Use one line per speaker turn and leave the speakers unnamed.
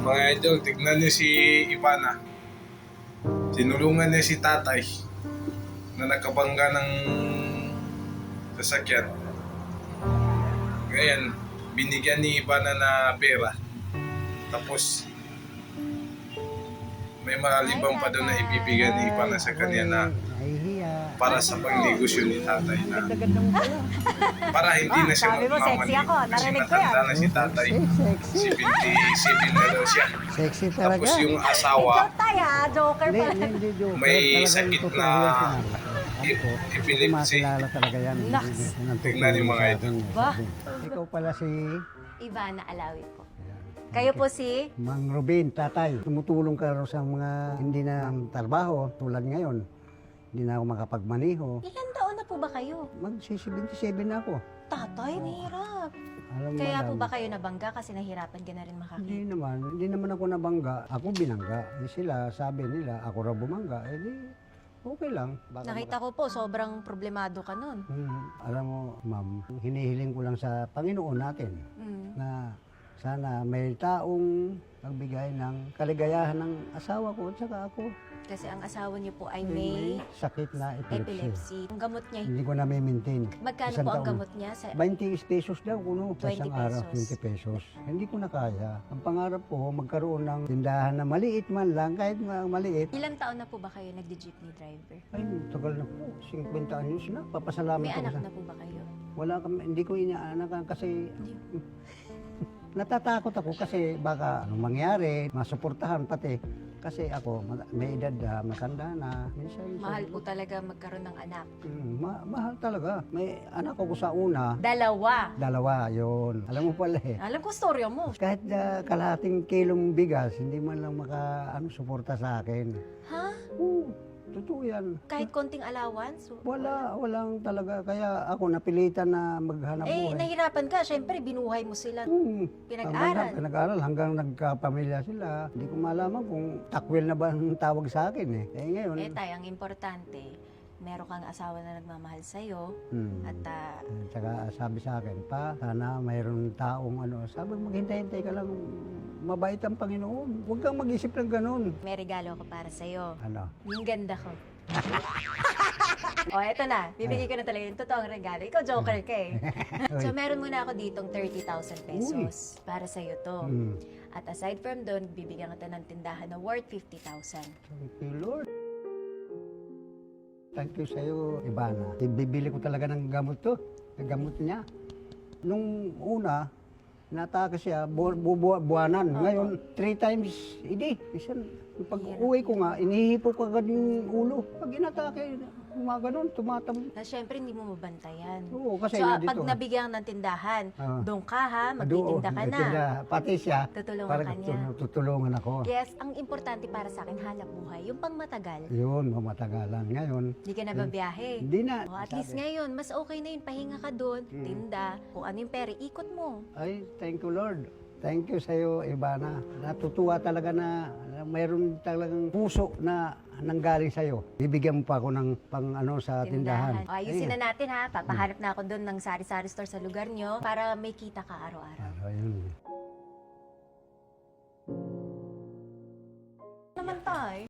Mga idol, tignan niyo si Ivana. Tinulungan niya si tatay na nakabangga ng sasakyan. Ngayon, binigyan ni Ivana na pera. Tapos, may malibang pa doon na ibibigyan ni Ivana sa kanya na para sa pangnegosyo ni tatay na para hindi na siya
Sabi mo, sexy ako.
kasi
Narinig ko
matanda
yan.
na si tatay.
Sexy.
77 na daw siya.
Sexy talaga.
Tapos yung asawa,
Ikaw tayo, joker
Hindi,
pala.
hindi joke.
May
Talagang
sakit
totoo
na
yan sinabi.
epilepsy.
Makilala talaga yan.
Naks.
Tingnan yung mga ito.
Ba?
Ikaw pala si
Ivana Alawi po. Kayo po si?
Mang Robin, tatay. Tumutulong ka raw sa mga hindi na trabaho tulad ngayon. Hindi na ako makapagmaniho.
Ilan taon na po ba kayo?
Mag-77 na ako.
Tatay, nahirap.
Alam mo,
Kaya
madam,
po ba kayo nabangga kasi nahirapan ka na rin
Hindi
makakita?
hindi naman ako nabangga. Ako binangga. Sila, sabi nila, ako raw bumangga. Eh di, okay lang. Baka
Nakita ko po, sobrang problemado ka nun.
Alam mo, ma'am, hinihiling ko lang sa Panginoon natin
Mm.
na sana may taong magbigay ng kaligayahan ng asawa ko at saka ako.
Kasi ang asawa niyo po ay may
sakit na epilepsy.
epilepsy. Ang gamot niya,
Hindi ko na may maintain.
magkano
Isang
po ang
taon.
gamot niya? Sa
20 pesos daw kuno.
20
Isang araw,
pesos.
20 pesos. Hindi ko na kaya. Ang pangarap ko, magkaroon ng tindahan na maliit man lang, kahit maliit.
ilang taon na po ba kayo nagdi-jeepney driver?
Ay, tagal na po. 50 anyos na. Papasalamat
May
ako
anak
sa...
na po ba kayo?
Wala kami, hindi ko inaanakan kasi
Hindi.
natatakot ako kasi baka anong mangyari, masuportahan pati. Kasi ako, may edad na, matanda na. Minsan,
Mahal po talaga magkaroon ng anak.
mahal talaga. May anak ako sa una,
Dalawa.
yun. Alam mo pala eh.
Alam ko storya mo.
Kahit kalahating kilong bigas, hindi man lang suporta sa akin.
Ha?
Oo, totoo yan.
Kahit konting allowance?
Walang talaga. Kaya ako napilitan na maghanap
Eh,
buhay.
nahirapan ka. Siyempre, binuhay mo sila.
Hmm.
Pinag-aral.
Pinag-aral hanggang nagkapamilya sila. Hindi ko malaman kung takwil na ba ang tawag sa akin eh. Eh ngayon,
Eh, tay, ang importante, meron kang asawa na nagmamahal sa'yo. At
Tsaka sabi sa akin, pa, sana mayroon taong sabi maghintay-hintay ka lang, mabait ang Panginoon. Huwag kang mag-isip ng ganun.
may regalo ako para sa'yo.
Ano?
Yung ganda ko. Eto na. Bibigay ko na talaga yung totoong regalo. Ikaw, joker ka eh. So, meron muna ako ditong 30,000 pesos para sa'yo to.
Hmm.
At aside from doon, bibigyan kita ng tindahan na worth 50,000.
Thank you, Lord. Thank you sa'yo, Ivana. Bibili ko talaga ng gamot to. Ng gamot niya. Nung una, natake siya, buwanan. Ngayon, 3 times a day. Pag uwi ko nga, inihipo ko agad yung ulo. Pag inatake, gumaganon, tumatam.
Na syempre, hindi mo mabantayan.
Oo, kasi
So,
nandito.
pag nabigyan ng tindahan, doon ka ha,
Doon,
magtitinda ka na.
nagtinda. Pati siya,
Tutulungan
parang
ka niya.
tutulungan ako.
Yes, ang importante para sa akin, hanap buhay. Yung pang matagal.
Yun, mamatagalan. Ngayon,
Hindi ka na babiyahe.
hindi na.
O, at least ngayon, mas okay na yun. Pahinga ka doon, tinda. Kung ano yung pera, ikot mo.
Ay, thank you, Lord. Thank you sa'yo, Ivana. Natutuwa talaga na mayroon talagang puso na nanggaling sa'yo. Bibigyan mo pa ako ng sa tindahan.
O, ayusin na natin ha. Papahanap na ako doon ng sari-sari store sa lugar nyo para may kita ka araw-araw.
Ayun.
Naman tayo.